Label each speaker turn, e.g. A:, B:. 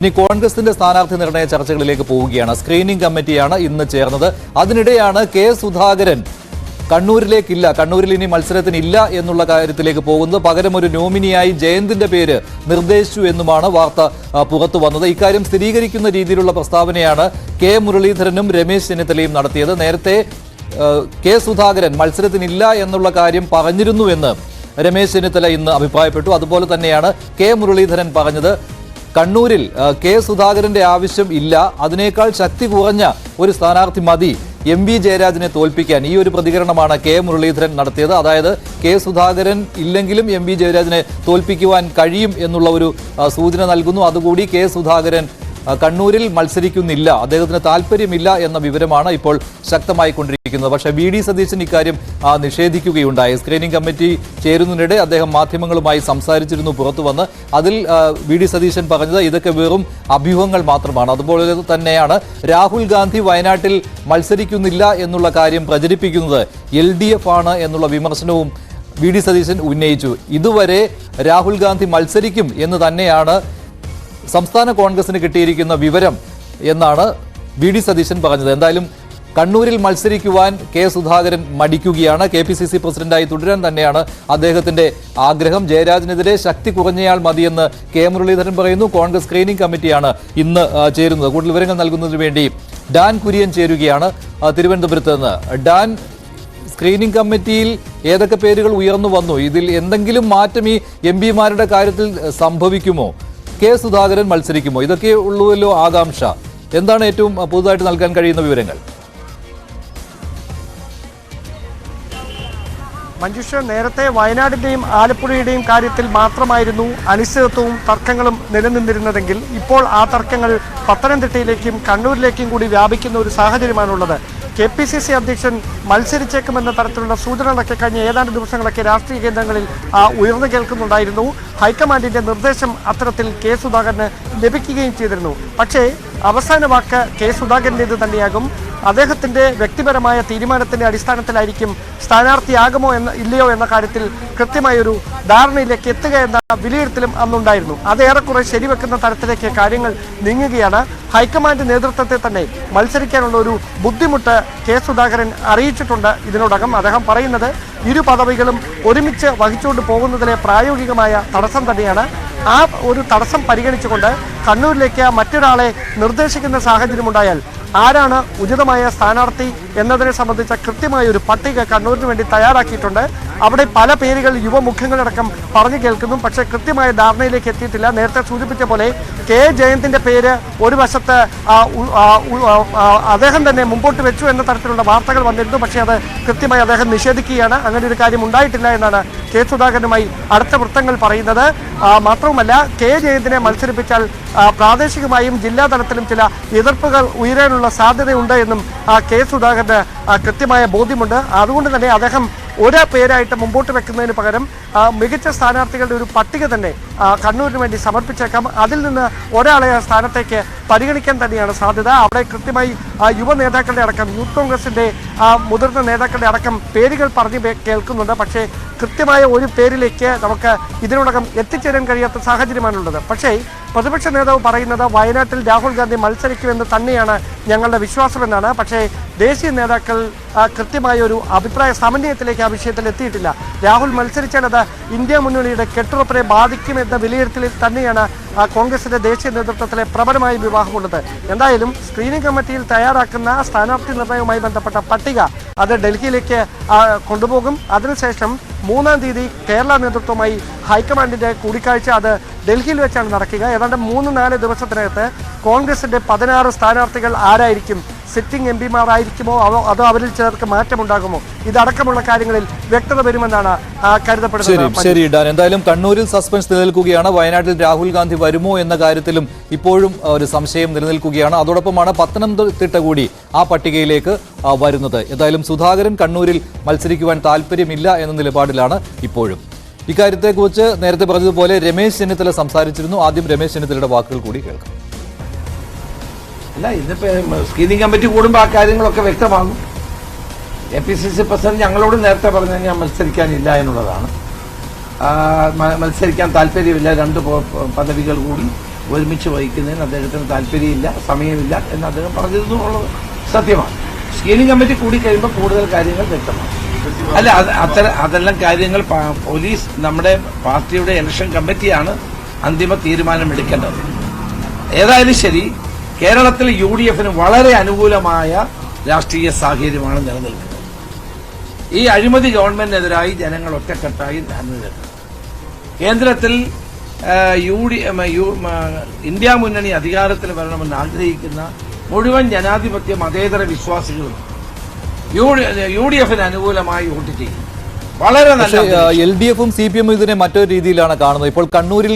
A: ഇനി കോൺഗ്രസിന്റെ സ്ഥാനാർത്ഥി നിർണയ ചർച്ചകളിലേക്ക് പോവുകയാണ്. സ്ക്രീനിംഗ് കമ്മിറ്റിയാണ് ഇന്ന് ചേർന്നത്. അതിനിടെയാണ് കെ സുധാകരൻ കണ്ണൂരിലേക്കില്ല, കണ്ണൂരിൽ ഇനി മത്സരത്തിനില്ല എന്നുള്ള കാര്യത്തിലേക്ക് പോകുന്നത്. പകരം ഒരു നോമിനിയായി ജയന്തിന്റെ പേര് നിർദ്ദേശിച്ചു എന്നുമാണ് വാർത്ത പുറത്തു വന്നത്. ഇക്കാര്യം സ്ഥിരീകരിക്കുന്ന രീതിയിലുള്ള പ്രസ്താവനയാണ് കെ മുരളീധരനും രമേശ് ചെന്നിത്തലയും നടത്തിയത്. നേരത്തെ കെ സുധാകരൻ മത്സരത്തിനില്ല എന്നുള്ള കാര്യം പറഞ്ഞിരുന്നുവെന്ന് രമേശ് ചെന്നിത്തല ഇന്ന് അഭിപ്രായപ്പെട്ടു. അതുപോലെ തന്നെയാണ് കെ മുരളീധരൻ പറഞ്ഞത്. കണ്ണൂരിൽ കെ സുധാകരന്റെ ആവശ്യം ഇല്ല, അതിനേക്കാൾ ശക്തി കുറഞ്ഞ ഒരു സ്ഥാനാർത്ഥി മതി എം വി ജയരാജനെ തോൽപ്പിക്കാൻ. ഈ ഒരു പ്രതികരണമാണ് കെ മുരളീധരൻ നടത്തിയത്. അതായത് കെ സുധാകരൻ ഇല്ലെങ്കിലും എം വി ജയരാജനെ തോൽപ്പിക്കുവാൻ കഴിയും എന്നുള്ള ഒരു സൂചന നൽകുന്നു. അതുകൂടി കെ സുധാകരൻ കണ്ണൂരിൽ മത്സരിക്കുന്നില്ല, അദ്ദേഹത്തിന് താല്പര്യമില്ല എന്ന വിവരമാണ് ഇപ്പോൾ ശക്തമായിക്കൊണ്ടിരിക്കുന്നത്. പക്ഷേ വി ഡി സതീശൻ ഇക്കാര്യം നിഷേധിക്കുകയുണ്ടായി. സ്ക്രീനിംഗ് കമ്മിറ്റി ചേരുന്നതിനിടെ അദ്ദേഹം മാധ്യമങ്ങളുമായി സംസാരിച്ചിരുന്നു പുറത്തു വന്ന്. അതിൽ വി ഡി സതീശൻ പറഞ്ഞത് ഇതൊക്കെ വെറും അഭ്യൂഹങ്ങൾ മാത്രമാണ്. അതുപോലെ തന്നെയാണ് രാഹുൽ ഗാന്ധി വയനാട്ടിൽ മത്സരിക്കുന്നില്ല എന്നുള്ള കാര്യം പ്രചരിപ്പിക്കുന്നത് LDF ആണ് എന്നുള്ള വിമർശനവും വി ഡി സതീശൻ ഉന്നയിച്ചു. ഇതുവരെ രാഹുൽ ഗാന്ധി മത്സരിക്കും എന്ന് തന്നെയാണ് സംസ്ഥാന കോൺഗ്രസിന് കിട്ടിയിരിക്കുന്ന വിവരം എന്നാണ് വി ഡി സതീശൻ പറഞ്ഞത്. എന്തായാലും കണ്ണൂരിൽ മത്സരിക്കുവാൻ കെ സുധാകരൻ മടിക്കുകയാണ്. KPCC പ്രസിഡന്റായി തുടരാൻ തന്നെയാണ് അദ്ദേഹത്തിന്റെ ആഗ്രഹം. ജയരാജനെതിരെ ശക്തി കുറഞ്ഞയാൾ മതിയെന്ന് കെ മുരളീധരൻ പറയുന്നു. കോൺഗ്രസ് സ്ക്രീനിംഗ് കമ്മിറ്റിയാണ് ഇന്ന് ചേരുന്നത്. കൂടുതൽ വിവരങ്ങൾ നൽകുന്നതിന് വേണ്ടി ഡാൻ കുര്യൻ ചേരുകയാണ് തിരുവനന്തപുരത്ത് നിന്ന്. ഡാൻ, സ്ക്രീനിംഗ് കമ്മിറ്റിയിൽ ഏതൊക്കെ പേരുകൾ ഉയർന്നു വന്നു? ഇതിൽ എന്തെങ്കിലും മാറ്റം ഈ MP-മാരുടെ കാര്യത്തിൽ സംഭവിക്കുമോ? കെ സുധാകരൻ മത്സരിക്കുമോ? ഇതൊക്കെ ഉള്ളുവല്ലോ ആകാംക്ഷ. എന്താണ് ഏറ്റവും പുതുതായിട്ട് നൽകാൻ കഴിയുന്ന വിവരങ്ങൾ?
B: മഞ്ജുഷ, നേരത്തെ വയനാടിന്റെയും ആലപ്പുഴയുടെയും കാര്യത്തിൽ മാത്രമായിരുന്നു അനിശ്ചിതത്വവും തർക്കങ്ങളും നിലനിന്നിരുന്നതെങ്കിൽ ഇപ്പോൾ ആ തർക്കങ്ങൾ പത്തനംതിട്ടയിലേക്കും കണ്ണൂരിലേക്കും കൂടി വ്യാപിക്കുന്ന ഒരു സാഹചര്യമാണുള്ളത്. KPCC അധ്യക്ഷൻ മത്സരിച്ചേക്കുമെന്ന തരത്തിലുള്ള സൂചനകളൊക്കെ കഴിഞ്ഞ ഏതാണ്ട് ദിവസങ്ങളൊക്കെ രാഷ്ട്രീയ കേന്ദ്രങ്ങളിൽ ഉയർന്നു കേൾക്കുന്നുണ്ടായിരുന്നു. ഹൈക്കമാൻഡിന്റെ നിർദ്ദേശം അത്തരത്തിൽ കെ സുധാകരന് ലഭിക്കുകയും ചെയ്തിരുന്നു. പക്ഷേ അവസാന വാക്ക് കെ സുധാകരൻ്റേത് തന്നെയാകും. അദ്ദേഹത്തിന്റെ വ്യക്തിപരമായ തീരുമാനത്തിന്റെ അടിസ്ഥാനത്തിലായിരിക്കും സ്ഥാനാർത്ഥിയാകുമോ ഇല്ലയോ എന്ന കാര്യത്തിൽ കൃത്യമായൊരു ധാരണയിലേക്ക് എത്തുക എന്ന വിലയിരുത്തലും അന്നുണ്ടായിരുന്നു. അത് ഏറെക്കുറെ ശരിവെക്കുന്ന തരത്തിലേക്ക് കാര്യങ്ങൾ നീങ്ങുകയാണ്. ഹൈക്കമാൻഡ് നേതൃത്വത്തെ തന്നെ മത്സരിക്കാനുള്ള ഒരു ബുദ്ധിമുട്ട് കെ സുധാകരൻ അറിയിച്ചിട്ടുണ്ട് ഇതിനോടകം. അദ്ദേഹം പറയുന്നത് ഇരു പദവികളും ഒരുമിച്ച് വഹിച്ചുകൊണ്ട് പോകുന്നതിലെ പ്രായോഗികമായ തടസ്സം തന്നെയാണ്. ആ ഒരു തടസ്സം പരിഗണിച്ചുകൊണ്ട് കണ്ണൂരിലേക്ക് മറ്റൊരാളെ നിർദ്ദേശിക്കുന്ന സാഹചര്യമുണ്ടായാൽ ആരാണ് ഉചിതമായ സ്ഥാനാർത്ഥി എന്നതിനെ സംബന്ധിച്ച കൃത്യമായ ഒരു പട്ടിക കണ്ണൂരിന് വേണ്ടി തയ്യാറാക്കിയിട്ടുണ്ട്. അവിടെ പല പേരുകൾ യുവമുഖങ്ങളടക്കം പറഞ്ഞു കേൾക്കുന്നു. പക്ഷേ കൃത്യമായ ധാരണയിലേക്ക് എത്തിയിട്ടില്ല. നേരത്തെ സൂചിപ്പിച്ച പോലെ കെ ജയന്തിന്റെ പേര് ഒരു വശത്ത് അദ്ദേഹം തന്നെ മുമ്പോട്ട് വെച്ചു എന്ന തരത്തിലുള്ള വാർത്തകൾ വന്നിരുന്നു. പക്ഷേ അത് കൃത്യമായി അദ്ദേഹം നിഷേധിക്കുകയാണ്. അങ്ങനെ ഒരു കാര്യം ഉണ്ടായിട്ടില്ല എന്നാണ് കെ സുധാകരനുമായി അടുത്ത വൃത്തങ്ങൾ പറയുന്നത്. മാത്രവുമല്ല, കെ ജയന്തിനെ മത്സരിപ്പിച്ചാൽ പ്രാദേശികമായും ജില്ലാ തലത്തിലും ചില എതിർപ്പുകൾ ഉയരാനുള്ള സാധ്യതയുണ്ട് എന്നും കെ സുധാകരന് കൃത്യമായ ബോധ്യമുണ്ട്. അതുകൊണ്ട് തന്നെ അദ്ദേഹം ഒരു പേരായിട്ട് മുമ്പോട്ട് വെക്കുന്നതിന് പകരം മികച്ച സ്ഥാനാർത്ഥികളുടെ ഒരു പട്ടിക തന്നെ കണ്ണൂരിന് വേണ്ടി സമർപ്പിച്ചേക്കാം. അതിൽ നിന്ന് ഒരാളെ ആ സ്ഥാനത്തേക്ക് പരിഗണിക്കാൻ തന്നെയാണ് സാധ്യത. അവിടെ കൃത്യമായി യുവ നേതാക്കളുടെ അടക്കം യൂത്ത് കോൺഗ്രസിന്റെ മുതിർന്ന നേതാക്കളുടെ അടക്കം പേരുകൾ പറഞ്ഞു കേൾക്കുന്നുണ്ട്. പക്ഷേ കൃത്യമായ ഒരു പേരിലേക്ക് നമുക്ക് ഇതിനോടകം എത്തിച്ചേരാൻ കഴിയാത്ത സാഹചര്യമാണുള്ളത്. പക്ഷേ പ്രതിപക്ഷ നേതാവ് പറയുന്നത് വയനാട്ടിൽ രാഹുൽ ഗാന്ധി മത്സരിക്കുമെന്ന് തന്നെയാണ് ഞങ്ങളുടെ വിശ്വാസമെന്നാണ്. പക്ഷേ ദേശീയ നേതാക്കൾ കൃത്യമായ ഒരു അഭിപ്രായ സമന്വയത്തിലേക്ക് ആ വിഷയത്തിൽ എത്തിയിട്ടില്ല. രാഹുൽ മത്സരിച്ചാൽ അത് ഇന്ത്യ മുന്നണിയുടെ കെട്ടുറപ്പിനെ ബാധിക്കുമെന്ന വിലയിരുത്തലിൽ തന്നെയാണ് കോൺഗ്രസിന്റെ ദേശീയ നേതൃത്വത്തിലെ പ്രബലമായ വിവാഹമുള്ളത്. എന്തായാലും സ്ക്രീനിംഗ് കമ്മിറ്റിയിൽ തയ്യാറാക്കുന്ന സ്ഥാനാർത്ഥി നിർണയവുമായി ബന്ധപ്പെട്ട പട്ടിക അത് ഡൽഹിയിലേക്ക് കൊണ്ടുപോകും. അതിനുശേഷം 3-ാം തീയതി കേരള നേതൃത്വവുമായി ഹൈക്കമാൻഡിന്റെ കൂടിക്കാഴ്ച അത് ഡൽഹിയിൽ വെച്ചാണ് നടക്കുക. ഏതാണ്ട് 3-4 ദിവസത്തിനകത്ത് കോൺഗ്രസിന്റെ 16 സ്ഥാനാർത്ഥികൾ ആരായിരിക്കും, സിറ്റിംഗ് MP-മാരായിരിക്കുമോ അതോ അവരിൽ ചിലർക്ക് മാറ്റമുണ്ടാകുമോ, ഇതടക്കമുള്ള കാര്യങ്ങളിൽ വ്യക്തത വരുമെന്നാണ് കരുതപ്പെടുന്നത്.
A: ശരി ഡാൻ, എന്തായാലും കണ്ണൂരിൽ സസ്പെൻസ് നിലനിൽക്കുകയാണ്. വയനാട്ടിൽ രാഹുൽ ഗാന്ധി വരുമോ എന്ന കാര്യത്തിലും ഇപ്പോഴും ഒരു സംശയം നിലനിൽക്കുകയാണ്. അതോടൊപ്പമാണ് പത്തനംതിട്ട കൂടി ആ പട്ടികയിലേക്ക് വരുന്നത്. എന്തായാലും സുധാകരൻ കണ്ണൂരിൽ മത്സരിക്കുവാൻ താല്പര്യമില്ല എന്ന നിലപാടിലാണ് ഇപ്പോഴും. ഇക്കാര്യത്തെക്കുറിച്ച് നേരത്തെ പറഞ്ഞതുപോലെ രമേശ് ചെന്നിത്തല സംസാരിച്ചിരുന്നു. ആദ്യം രമേശ് ചെന്നിത്തലയുടെ വാക്കുകൾ കൂടി കേൾക്കാം.
C: അല്ല, ഇതിപ്പോ സ്ക്രീനിംഗ് കമ്മിറ്റി കൂടുമ്പോൾ ആ കാര്യങ്ങളൊക്കെ വ്യക്തമാകും. KPCC പ്രസിഡന്റ് ഞങ്ങളോട് നേരത്തെ പറഞ്ഞത് ഞാൻ മത്സരിക്കാനില്ല എന്നുള്ളതാണ്. മത്സരിക്കാൻ താല്പര്യമില്ല, 2 പദവികൾ കൂടി ഒരുമിച്ച് വഹിക്കുന്നതിന് അദ്ദേഹത്തിന് താല്പര്യമില്ല, സമയമില്ല എന്ന് അദ്ദേഹം പറഞ്ഞിരുന്നു എന്നുള്ളത് സത്യമാണ്. സ്ക്രീനിംഗ് കമ്മിറ്റി കൂടി കഴിയുമ്പോൾ കൂടുതൽ കാര്യങ്ങൾ വ്യക്തമാണ്. അല്ല, അതെല്ലാം കാര്യങ്ങൾ പോലീസ്, നമ്മുടെ പാർട്ടിയുടെ ഇലക്ഷൻ കമ്മിറ്റിയാണ് അന്തിമ തീരുമാനമെടുക്കേണ്ടത്. ഏതായാലും ശരി, കേരളത്തിൽ UDF-ന് വളരെ അനുകൂലമായ രാഷ്ട്രീയ സാഹചര്യമാണ് നിലനിൽക്കുന്നത്. ഈ അഴിമതി ഗവൺമെന്റിനെതിരായി ജനങ്ങൾ ഒറ്റക്കെട്ടായി അണിനിരക്കും. കേന്ദ്രത്തിൽ ഇന്ത്യ മുന്നണി അധികാരത്തിൽ വരണമെന്ന് ആഗ്രഹിക്കുന്ന മുഴുവൻ ജനാധിപത്യ മതേതര വിശ്വാസികളും UDF-ന് അനുകൂലമായി വോട്ട് ചെയ്യും. വളരെ നല്ല
A: LDF-ഉം CPM-ഉം ഇതിനെ മറ്റൊരു രീതിയിലാണ് കാണുന്നത്. ഇപ്പോൾ കണ്ണൂരിൽ